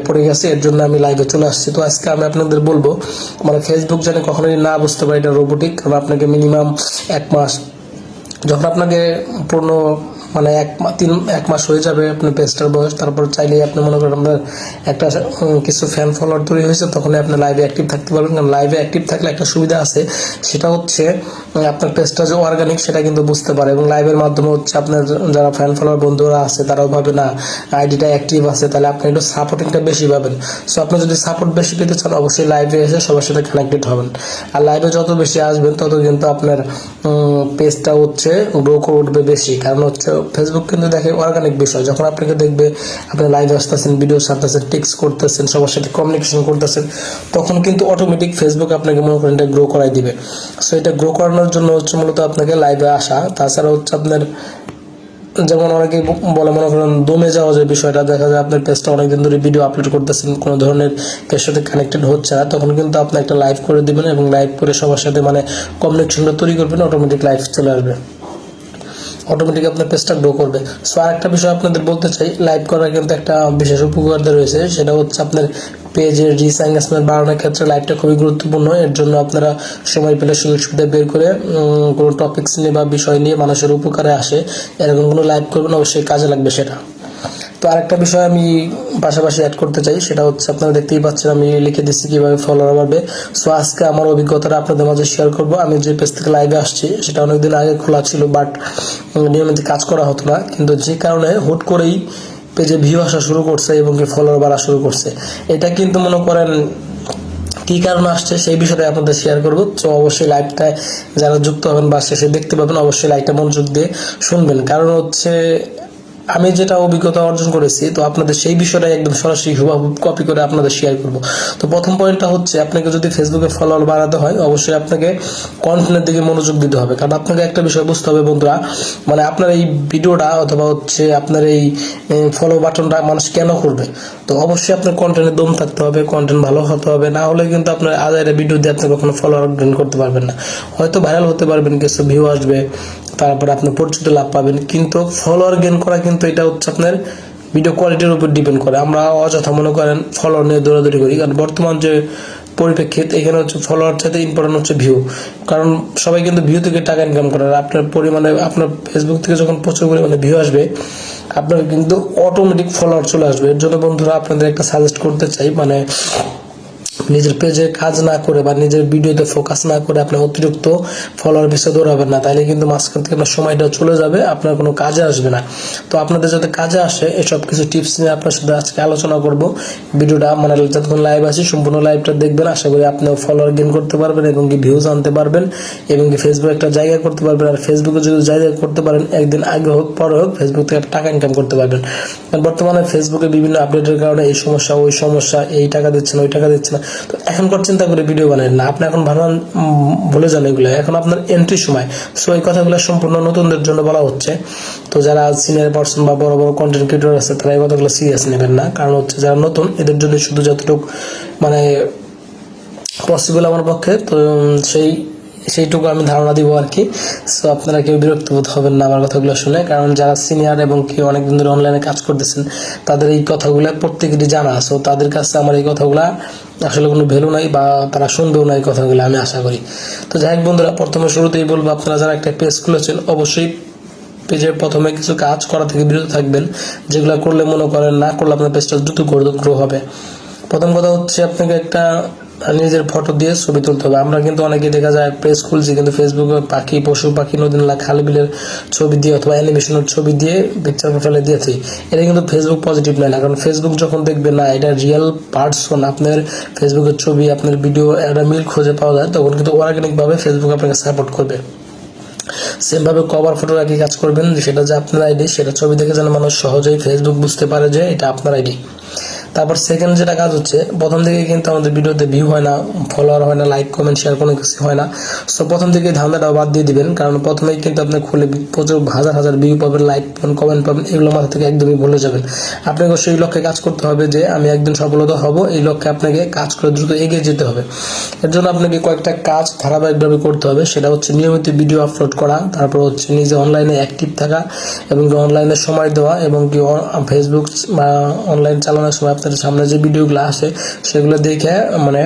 পড়ে গেছে, এর জন্য আমি লাইভে চলে আসছি। তো আজকে আমি আপনাদের বলবো মানে ফেসবুক যেন কখনোই না বুঝতে পারে এটা রোবোটিক, কারণ আপনাকে মিনিমাম 1 মাস, যখন আপনাকে পূর্ণ মানে 1 মাস হয়ে যাবে আপনার পেজটার বয়স, তারপর চাইলে আপনি মনে করেন আপনার একটা কিছু ফ্যান ফলোয়ার তৈরি হয়েছে, তখনই আপনি লাইভে অ্যাক্টিভ থাকতে পারবেন। কারণ লাইভে অ্যাক্টিভ থাকলে একটা সুবিধা আছে, সেটা হচ্ছে আপনার পেজটা যে অর্গানিক সেটা কিন্তু বুঝতে পারে, এবং লাইভের মাধ্যমে হচ্ছে আপনার যারা ফ্যান ফলোয়ার বন্ধুরা আছে তারাও ভাবে না আইডিটা অ্যাক্টিভ আছে, তাহলে আপনি একটু সাপোর্টিংটা বেশি পাবেন। সো আপনি যদি সাপোর্ট বেশি পেতে চান অবশ্যই লাইভে এসে সবার সাথে কানেক্টেড হবেন, আর লাইভে যত বেশি আসবেন তত কিন্তু আপনার পেজটা হচ্ছে গ্রো করে উঠবে বেশি। কারণ হচ্ছে ফেসবুক কিন্তু দেখে অর্গানিক বিষয়, যখন আপনাকে দেখবে আপনি লাইভে আসতেছেন, ভিডিও ছাড়তেছেন, টেক্সট করতেছেন, সবার সাথে কমিউনিকেশন করতেছেন, তখন কিন্তু অটোমেটিক ফেসবুক আপনাকে মনে করেন এটা গ্রো করাই দিবে। সো এটা গ্রো করানোর জন্য হচ্ছে মূলত আপনাকে লাইভে আসা। তাছাড়া হচ্ছে আপনার যেমন অনেকে বলে মনে করেন দমে যাওয়া যে বিষয়টা, দেখা যায় আপনার পেজটা অনেকদিন ধরে ভিডিও আপলোড করতেছেন, কোনো ধরনের পেজের সাথে কানেক্টেড হচ্ছে না, তখন কিন্তু আপনি একটা লাইভ করে দিবেন এবং লাইভ করে সবার সাথে মানে কমিউনিকেশনটা তৈরি করবেন, অটোমেটিক লাইভ চলে আসবে, অটোমেটিক আপনার পেজটা গ্রো করবে। সো আরেকটা বিষয় আপনাদের বলতে চাই, লাইভ করার কিন্তু একটা বিশেষ উপকারিতা রয়েছে, সেটা হচ্ছে আপনার পেজের রিচ এঙ্গেজমেন্ট বাড়ানোর ক্ষেত্রে লাইভটা খুবই গুরুত্বপূর্ণ। এর জন্য আপনারা সময় পেলে সুযোগ সুবিধা বের করে কোনো টপিকস নিয়ে বা বিষয় নিয়ে মানুষের উপকারে আসে এরকম কোনো লাইভ করবেন, অবশ্যই কাজে লাগবে সেটা। তো আরেকটা বিষয় আমি পাশাপাশি অ্যাড করতে চাই, সেটা হচ্ছে আপনারা দেখতেই পাচ্ছেন আমি লিখে দিচ্ছি কীভাবে ফলোয়ার বাড়বে। সো আজকে আমার অভিজ্ঞতাটা আপনাদের মাঝে শেয়ার করব। আমি যে পেজ থেকে লাইভে আসছি সেটা অনেকদিন আগে খোলা ছিল, বাট নিয়মিত কাজ করা হতো না, কিন্তু যে কারণে হুট করেই পেজে ভিউ আসা শুরু করছে এবং কি ফলোয়ার বাড়া শুরু করছে। এটা কিন্তু মনে করেন কী কারণে আসছে সেই বিষয়টা আপনাদের শেয়ার করবো। তো অবশ্যই লাইভটায় যারা যুক্ত হবেন বা শেষে দেখতে পাবেন অবশ্যই লাইভটা মনোযোগ দিয়ে শুনবেন, কারণ হচ্ছে আমি যেটা অভিজ্ঞতা অর্জন করেছি তো আপনাদের সেই বিষয়টা একদম সরাসরি হুবহু কপি করে আপনাদের শেয়ার করব। তো প্রথম পয়েন্টটা হচ্ছে আপনাকে যদি ফেসবুকে ফলোয়ার বাড়াতে হয় অবশ্যই আপনাকে কন্টেন্টের দিকে মনোযোগ দিতে হবে, কারণ আপনাকে একটা বিষয় বুঝতে হবে বন্ধুরা, মানে আপনার এই ভিডিওটা অথবা হচ্ছে আপনার এই ফলো বাটনটা মানুষ কেন করবে। তো অবশ্যই আপনার কন্টেন্টের দম থাকতে হবে, কন্টেন্ট ভালো হতে হবে, না হলে কিন্তু আপনার আদায়ের ভিডিও দিয়ে আপনি কখনো ফলোয়ার গেইন করতে পারবেন না। হয়তো ভাইরাল হতে পারবেন, কিছু ভিউ আসবে, তারপরে আপনি পরিচিতি লাভ পাবেন, কিন্তু ফলোয়ার গেইন করা কিন্তু এটা হচ্ছে আপনার ভিডিও কোয়ালিটির উপর ডিপেন্ড করে। আমরা অযথা মনে করেন ফলোয়ার নিয়ে দৌড়াদৌড়ি করি, কারণ বর্তমান যে পরিপ্রেক্ষিত এখানে হচ্ছে ফলোয়ার চাইতে ইম্পর্টেন্ট হচ্ছে ভিউ, কারণ সবাই কিন্তু ভিউ থেকে টাকা ইনকাম করে। আর আপনার পরিমাণে আপনার ফেসবুক থেকে যখন প্রচুর পরিমাণে ভিউ আসবে আপনার কিন্তু অটোমেটিক ফলোয়ার চলে আসবে। এর জন্য বন্ধুরা আপনাদের একটা সাজেস্ট করতে চাই, মানে নিজের পেজে কাজ না করে বা নিজের ভিডিওতে ফোকাস না করে আপনি অতিরিক্ত ফলোয়ার পিছিয়ে দৌড়াবেন না, তাইলে কিন্তু মাঝখান থেকে আপনার সময়টা চলে যাবে, আপনার কোনো কাজে আসবে না। তো আপনাদের যাতে কাজে আসে এসব কিছু টিপস নিয়ে আপনার সাথে আজকে আলোচনা করব। ভিডিওটা মানে যতক্ষণ লাইভ আছে সম্পূর্ণ লাইভটা দেখবেন, আশা করি আপনিও ফলোয়ার গেইন করতে পারবেন এবং কি ভিউজ আনতে পারবেন এবং কি ফেসবুক একটা জায়গা করতে পারবেন। আর ফেসবুকে যদি জায়গা করতে পারেন একদিন আগে হোক পরে হোক ফেসবুক থেকে টাকা ইনকাম করতে পারবেন। বর্তমানে ফেসবুকে বিভিন্ন আপডেটের কারণে এই সমস্যা ওই সমস্যা, এই টাকা দিচ্ছে না ওই টাকা দিচ্ছে না, তো এখনকার চিন্তা করে ভিডিও বানান না, আপনি এখন ভাবনান বলে যান এগুলো, এখন আপনার এন্ট্রি সময়। সো এই কথাগুলো সম্পূর্ণ নতুনদের জন্য বলা হচ্ছে। তো যারা সিনিয়র পার্সন বা বড় বড় কন্টেন্ট ক্রিয়েটর আছে তারা এই কথাগুলো সিরিয়াস নেবেন না, কারণ হচ্ছে যারা নতুন এদের জন্য শুধু যতটুকু মানে পসিবল আমার পক্ষে, তো সেইটুকু আমি ধারণা দিব আর কি। সো আপনারা কেউ বিরক্ত বোধ হবেন না আমার কথাগুলো শুনে, কারণ যারা সিনিয়র এবং কেউ অনেকদিন ধরে অনলাইনে কাজ করতেছেন তাদের এই কথাগুলো প্রত্যেকেরই জানা। সো তাদের কাছে আমার এই কথাগুলো আসলে কোনো ভ্যালু নাই বা তারা শুনবেও না এই কথাগুলো, আমি আশা করি। তো যাই হোক বন্ধুরা, প্রথমে শুরুতেই বলবো আপনারা যারা একটা পেজ খুলেছেন অবশ্যই পেজের প্রথমে কিছু কাজ করা থেকে বিরত থাকবেন, যেগুলো করলে মনে করেন না করলে আপনার পেজটা দ্রুত গ্রো হবে। প্রথম কথা হচ্ছে আপনাকে একটা নিজের ফটো দিয়ে ছবি তুলতে হবে। আমরা কিন্তু অনেকে দেখা যায় পেজ খুলছি কিন্তু ফেসবুকে পাখি পশু পাখি নদী নালা খাল বিলের ছবি দিয়ে অথবা অ্যানিমেশনের ছবি দিয়ে পিকচার ফেলে দিয়েছি, এটা কিন্তু ফেসবুক পজিটিভ নয় না। কারণ ফেসবুক যখন দেখবে না এটা রিয়েল পার্সন, আপনার ফেসবুকের ছবি আপনার ভিডিও একটা মিল খুঁজে পাওয়া যায়, তখন কিন্তু অর্গানিকভাবে ফেসবুক আপনাকে সাপোর্ট করবে। সেমভাবে কভার ফটোর একই কাজ করবেন, সেটা যে আপনার আইডি সেটা ছবি দেখে যেন মানুষ সহজেই ফেসবুক বুঝতে পারে যে এটা আপনার আইডি। তারপর সেকেন্ড যেটা কাজ হচ্ছে, প্রথম দিকে কিন্তু আমাদের ভিডিওতে ভিউ হয় না, ফলোয়ার হয় না, লাইক কমেন্ট শেয়ার কোনো কিছু হয় না। সো প্রথম দিকে ধান্দাটাও বাদ দিয়ে দিবেন, কারণ প্রথমেই কিন্তু আপনি খুলে প্রচুর হাজার হাজার ভিউ পাবেন, লাইক পাবেন, কমেন্ট পাবেন, এগুলো মাথা থেকে একদমই ভুলে যাবেন। আপনাকে সেই লক্ষ্যে কাজ করতে হবে যে আমি একদিন সফলতা হব, এই লক্ষ্যে আপনাকে কাজ করে দ্রুত এগিয়ে যেতে হবে। এর জন্য আপনাকে কয়েকটা কাজ ধারাবাহিকভাবে করতে হবে, সেটা হচ্ছে নিয়মিত ভিডিও আপলোড করা, তারপর হচ্ছে নিজে অনলাইনে অ্যাক্টিভ থাকা এবং অনলাইনে সময় দেওয়া এবং কি ফেসবুক বা অনলাইন চালানোর সময় আপনার সামনে যে ভিডিওগুলো আসে সেগুলো দেখে মানে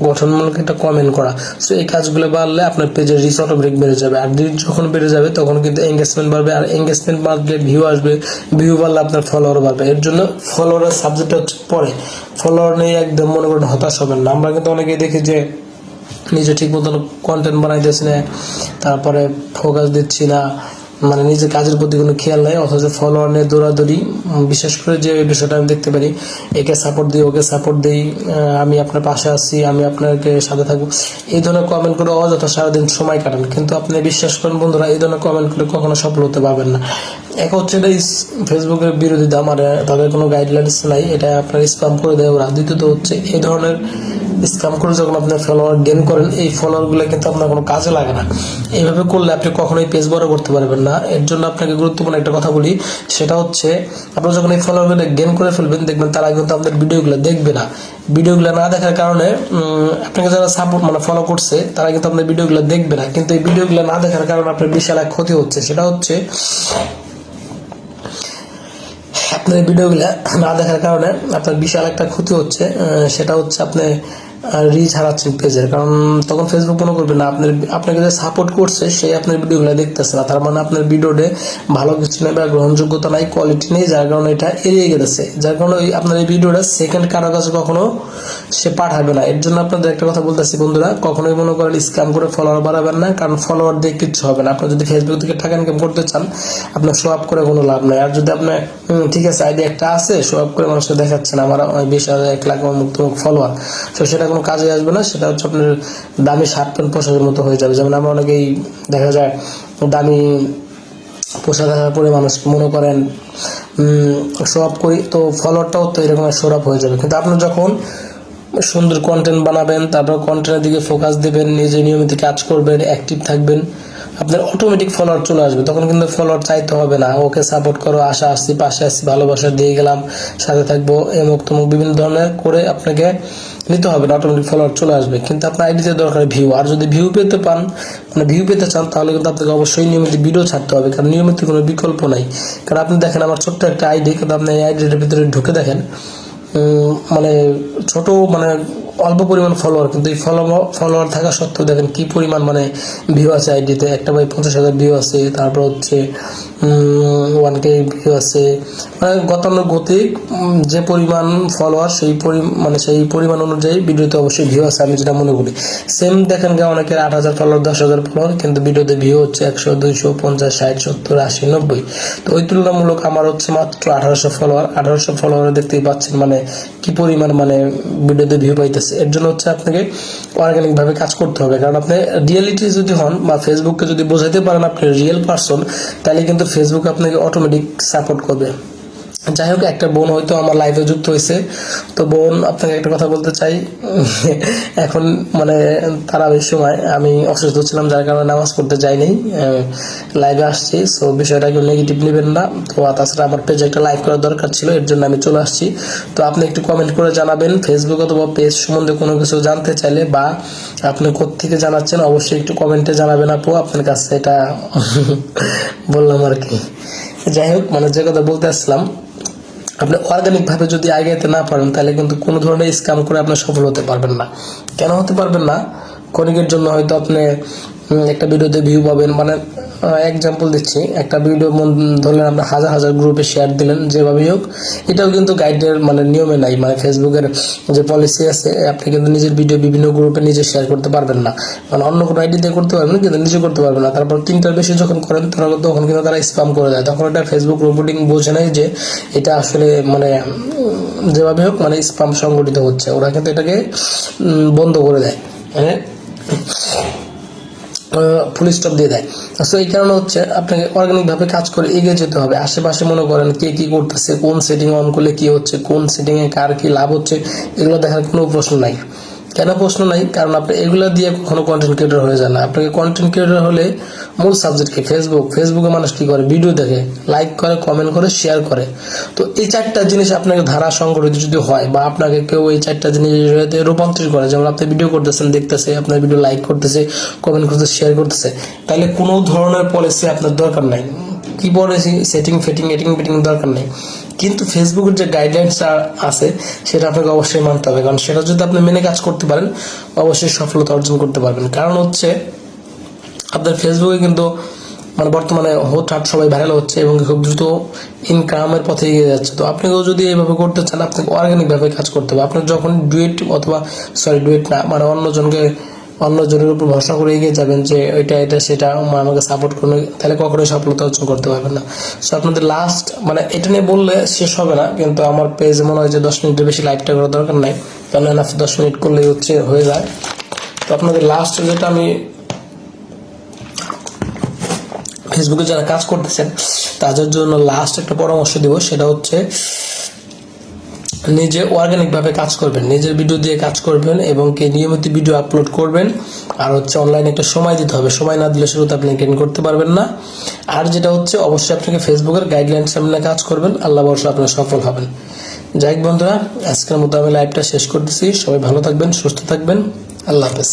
গঠনমূলক একটা কমেন্ট করা। সো এই কাজগুলো বাড়লে আপনার পেজের রিচ অটোমেটিক বেড়ে যাবে, আর রিচ যখন বেড়ে যাবে তখন কিন্তু এঙ্গেজমেন্ট বাড়বে, আর এঙ্গেজমেন্ট বাড়লে ভিউ আসবে, ভিউ বাড়লে আপনার ফলোয়ার বাড়বে। এর জন্য ফলোয়ারের সাবজেক্ট হচ্ছে পরে, ফলোয়ার নিয়ে একদম মনে করেন হতাশ হবেন না। আমরা কিন্তু অনেকেই দেখি যে নিজে ঠিক মতন কন্টেন্ট বানাইতেছি না, তারপরে ফোকাস দিচ্ছি না, মানে নিজের কাজের প্রতি কোনো খেয়াল নাই, অথচ ফলোয়ার নিয়ে দৌড়াদৌড়ি। বিশেষ করে যে বিষয়টা আমি দেখতে পারি, একে সাপোর্ট দিই, ওকে সাপোর্ট দিই, আমি আপনার পাশে আছি, আমি আপনাকে সাথে থাকবো, এই ধরনের কমেন্ট করে অযথা সারাদিন সময় কাটান। কিন্তু আপনি বিশ্বাস করেন বন্ধুরা, এই ধরনের কমেন্ট করে কখনো সফল হতে পারবেন না। এক হচ্ছে এটা ফেসবুকের বিরোধিতা, মানে তাদের কোনো গাইডলাইন্স নাই, এটা আপনার স্প্যাম করে দেয় ওরা। দ্বিতীয়ত হচ্ছে এই ধরনের স্ক্যাম করে যখন আপনি ফলোয়ার গেইন করেন, এই ফলোয়ারগুলো কিন্তু আপনার কোনো কাজে লাগে না। এইভাবে করলে আপনি কখনোই পেজ বড় করতে পারবেন না। এর জন্য আপনাকে গুরুত্বপূর্ণ একটা কথা বলি, সেটা হচ্ছে আপনি যখন এই ফলোয়ারগুলো গেইন করে ফেলবেন, দেখবেন তারা কিন্তু আপনার ভিডিওগুলো দেখবে না। ভিডিওগুলো না দেখার কারণে আপনাকে যারা সাপোর্ট মানে ফলো করছে তারা কিন্তু আপনার ভিডিওগুলো দেখবে না। কিন্তু এই ভিডিওগুলো না দেখার কারণে আপনার বিশাল এক ক্ষতি হচ্ছে, সেটা হচ্ছে আপনার ভিডিওগুলো না দেখার কারণে আপনার বিশাল একটা ক্ষতি হচ্ছে, সেটা হচ্ছে আপনি রিচ হারাচ্ছেন পেজের। কারণ তখন ফেসবুক মনে করবে না আপনাকে যে সাপোর্ট করছে সেই আপনার ভিডিওগুলো দেখতেছে না, তার মানে আপনার ভিডিওতে ভালো কিছু নেই বা গ্রহণযোগ্যতা নাই, কোয়ালিটি নেই, যার কারণে এটা এড়িয়ে গেছে। যার কারণে আপনার এই ভিডিওটা সেকেন্ড কারো কাছে কখনো সে পাঠাবে না। এর জন্য আপনাদের একটা কথা বলতেছি বন্ধুরা, কখনোই মনে করেন স্ক্যাম করে ফলোয়ার বাড়াবেন না, কারণ ফলোয়ার দিয়ে কিচ্ছু হবে না। আপনি যদি ফেসবুক থেকে টাকা ইনকাম করতে চান, আপনার শো আপ করে কোনো লাভ নাই। আর যদি আপনার ঠিক আছে আইডি একটা আছে, শো আপ করে মানুষকে দেখাচ্ছেন আমার 20,000 1 লাখ অমুক ফলোয়ার, তো সেটা কোনো কাজে আসবে না। সেটা হচ্ছে আপনার দামি শার্ট প্যান্ট পোশাকের মতো হয়ে যাবে। যেমন আমরা অনেকেই দেখা যায় দামি পোশাক আশাক পরে মানুষকে মনে করেন শো আপ করি, তো ফলোয়ারটাও তো এরকম শো আপ হয়ে যাবে। কিন্তু আপনি যখন সুন্দর কন্টেন্ট বানাবেন, তারপর কন্টেন্টের দিকে ফোকাস দিবেন, নিজে নিয়মিত কাজ করবেন, অ্যাক্টিভ থাকবেন, আপনার অটোমেটিক ফলোয়ার চলে আসবে। তখন কিন্তু ফলোয়ার চাইতে হবে না, ওকে সাপোর্ট করো, আশা আসছি, পাশে আসছি, ভালোবাসা দিয়ে গেলাম, সাথে থাকবো, এমুক তমুক বিভিন্ন ধরনের করে আপনাকে নিতে হবে না, অটোমেটিক ফলোয়ার চলে আসবে। কিন্তু আপনার আইডিতে দরকার ভিউ, আর যদি ভিউ পেতে পান মানে ভিউ পেতে চান, তাহলে কিন্তু আপনাকে অবশ্যই নিয়মিত ভিডিও ছাড়তে হবে, কারণ নিয়মিত কোনো বিকল্প নাই। কারণ আপনি দেখেন আমার ছোট্ট একটা আইডি, কিন্তু আপনি এই আইডিটার ভিতরে ঢুকে দেখেন মানে ছোট মানে অল্প পরিমাণ ফলোয়ার, কিন্তু এই ফলোয়ার থাকা সত্ত্বেও দেখেন কি পরিমাণ মানে ভিউ আছে আইডিতে। একটা ভাই 50,000 ভিউ আছে, তারপর হচ্ছে 1K ভিউ আছে, মানে গতানুগতিক যে পরিমাণ ফলোয়ার সেই পরিমাণ অনুযায়ী ভিডিওতে অবশ্যই ভিউ আছে, আমি যেটা মনে করি। সেম দেখেন অনেকের 8,000 ফলোয়ার, 10,000 ফলোয়ার, কিন্তু ভিডিওতে ভিউ হচ্ছে 100, 200, 50, 60, 70, 80, 90। তো ওই তুলনামূলক আমার হচ্ছে মাত্র 1,800 ফলোয়ার। 1,800 ফলোয়ারে দেখতেই পাচ্ছেন মানে কি পরিমাণ মানে ভিডিওতে ভিউ পাইতেছে। এর জন্য হচ্ছে আপনাকে অর্গানিক ভাবে কাজ করতে হবে, কারণ আপনি রিয়েলিটি যদি হন বা ফেসবুককে যদি বোঝাতে পারেন আপনি রিয়েল পারসন, তাহলে কিন্তু ফেসবুক আপনাকে অটোমেটিক সাপোর্ট করবে। যাই হোক, একটা বোন হয়তো আমার লাইভে যুক্ত হয়েছে, তো বোন আপনাকে একটা কথা বলতে চাই। এখন মানে তারাবির সময় আমি অসুস্থ ছিলাম, যার কারণে নামাজ পড়তে যাইনি, লাইভে আসছি। সো বিষয়টা কেউ নেগেটিভ নেবেন না। তো তাছাড়া আমার পেজে একটা লাইভ করার দরকার ছিল, এর জন্য আমি চলে আসছি। তো আপনি একটু কমেন্ট করে জানাবেন, ফেসবুক অথবা পেজ সম্বন্ধে কোনো কিছু জানতে চাইলে, বা আপনি কোত্থেকে জানাচ্ছেন অবশ্যই একটু কমেন্টে জানাবেন আপু, আপনার কাছে এটা বললাম আর কি। যাই হোক, মানে যে কথা বলতে আসলাম, আপনি অর্গানিক ভাবে যদি আগাইতে না পারেন, তাহলে কিন্তু কোনো ধরনের স্ক্যাম করে আপনি সফল হতে পারবেন না। কেন হতে পারবেন না? ক্ষণিকের জন্য হয়তো আপনি একটা ভিডিওতে ভিউ পাবেন, মানে এক্সাম্পল দিচ্ছি, একটা ভিডিও ধরলেন আপনি হাজার হাজার গ্রুপে শেয়ার দিলেন, যেভাবেই হোক, এটাও কিন্তু গাইডের মানে নিয়মে নাই। মানে ফেসবুকের যে পলিসি আছে, আপনি কিন্তু নিজের ভিডিও বিভিন্ন গ্রুপে নিজে শেয়ার করতে পারবেন না, মানে অন্য কোনো আইডি দিয়ে করতে পারবেন কিন্তু নিজে করতে পারবেন না। তারপর 3টার বেশি যখন করেন তখন কিন্তু তারা স্প্যাম করে দেয়, তখন এটা ফেসবুক রোবটিং বোঝে নাই যে এটা আসলে মানে যেভাবে হোক মানে স্প্যাম সংগঠিত হচ্ছে, ওরা কিন্তু এটাকে বন্ধ করে দেয়, মানে ফুল স্টপ দিয়ে দেয়। সো এই কারণে হচ্ছে আপনাকে অর্গানিকভাবে কাজ করে এগিয়ে যেতে হবে। আশেপাশে মনে করেন কে কি করতেছে, কোন সেটিং অন করলে কি হচ্ছে, কোন সেটিংয়ে কার কি লাভ হচ্ছে, এগুলো দেখার কোনো প্রশ্ন নাই। কেন প্রশ্ন নাই? কারণ আপনি এগুলো দিয়ে কখনো কন্টেন্ট ক্রিয়েটর হয়ে যায় না। আপনাকে কন্টেন্ট ক্রিয়েটর হলে মূল সাবজেক্ট কি? ফেসবুকে মানুষ কি করে? ভিডিও দেখে, লাইক করে, কমেন্ট করে, শেয়ার করে। তো এই 4টা জিনিস আপনাকে ধারা সংগঠিত যদি হয়, বা আপনাকে কেউ এই 4টা জিনিস রূপান্তরিত করে, যেমন আপনি ভিডিও করতেছেন, দেখতেছে, আপনার ভিডিও লাইক করতেছে, কমেন্ট করতেছে, শেয়ার করতেছে, তাহলে কোনো ধরনের পলিসি আপনার দরকার নাই। কিবোর্ডে সেটিং ফিটিং দরকার নেই, কিন্তু ফেসবুকের যে গাইডলাইন্স আছে সেটা আপনাকে অবশ্যই মানতে হবে, কারণ সেটা যদি আপনি মেনে কাজ করতে পারেন অবশ্যই সফলতা অর্জন করতে পারবেন। কারণ হচ্ছে আপনার ফেসবুকে কিন্তু মানে বর্তমানে হুটহাট সবাই ভাইরাল হচ্ছে এবং খুব দ্রুত ইনকামের পথে এগিয়ে যাচ্ছে। তো আপনিও যদি এইভাবে করতে চান আপনাকে অর্গানিকভাবে কাজ করতে হবে। আপনি যখন ডুয়েট না মানে অন্যজনের উপর ভরসা করে এগিয়ে যাবেন যে এটা সেটা আমাকে সাপোর্ট করবে, তাহলে কখনোই সফলতা অর্জন করতে পারবেন না। সো আপনাদের লাস্ট মানে এটা নিয়ে বললে শেষ হবে না, কিন্তু আমার পেজে মনে হয় যে 10 মিনিটের বেশি লাইভটা করার দরকার নাই, কারণ আপনি 10 মিনিট করলেই হয়ে যায়। তো আপনাদের লাস্ট যেটা আমি ফেসবুকে যারা কাজ করতেছেন তাদের জন্য লাস্ট একটা পরামর্শ দিব, সেটা হচ্ছে নিজে অর্গানিকভাবে কাজ করবেন, নিজের ভিডিও দিয়ে কাজ করবেন এবং নিয়মিত ভিডিও আপলোড করবেন। আর হচ্ছে অনলাইনে একটা সময় দিতে হবে, সময় না দিলে শুরুতে আপনি গেইন করতে পারবেন না। আর যেটা হচ্ছে অবশ্যই আপনাকে ফেসবুকের গাইডলাইন্স সামনে কাজ করবেন, আল্লাহ ভরসা আপনি সফল হবেন। যাই হোক বন্ধুরা, আজকের মতো আমি লাইভটা শেষ করতেছি। সবাই ভালো থাকবেন, সুস্থ থাকবেন, আল্লাহ হাফেজ।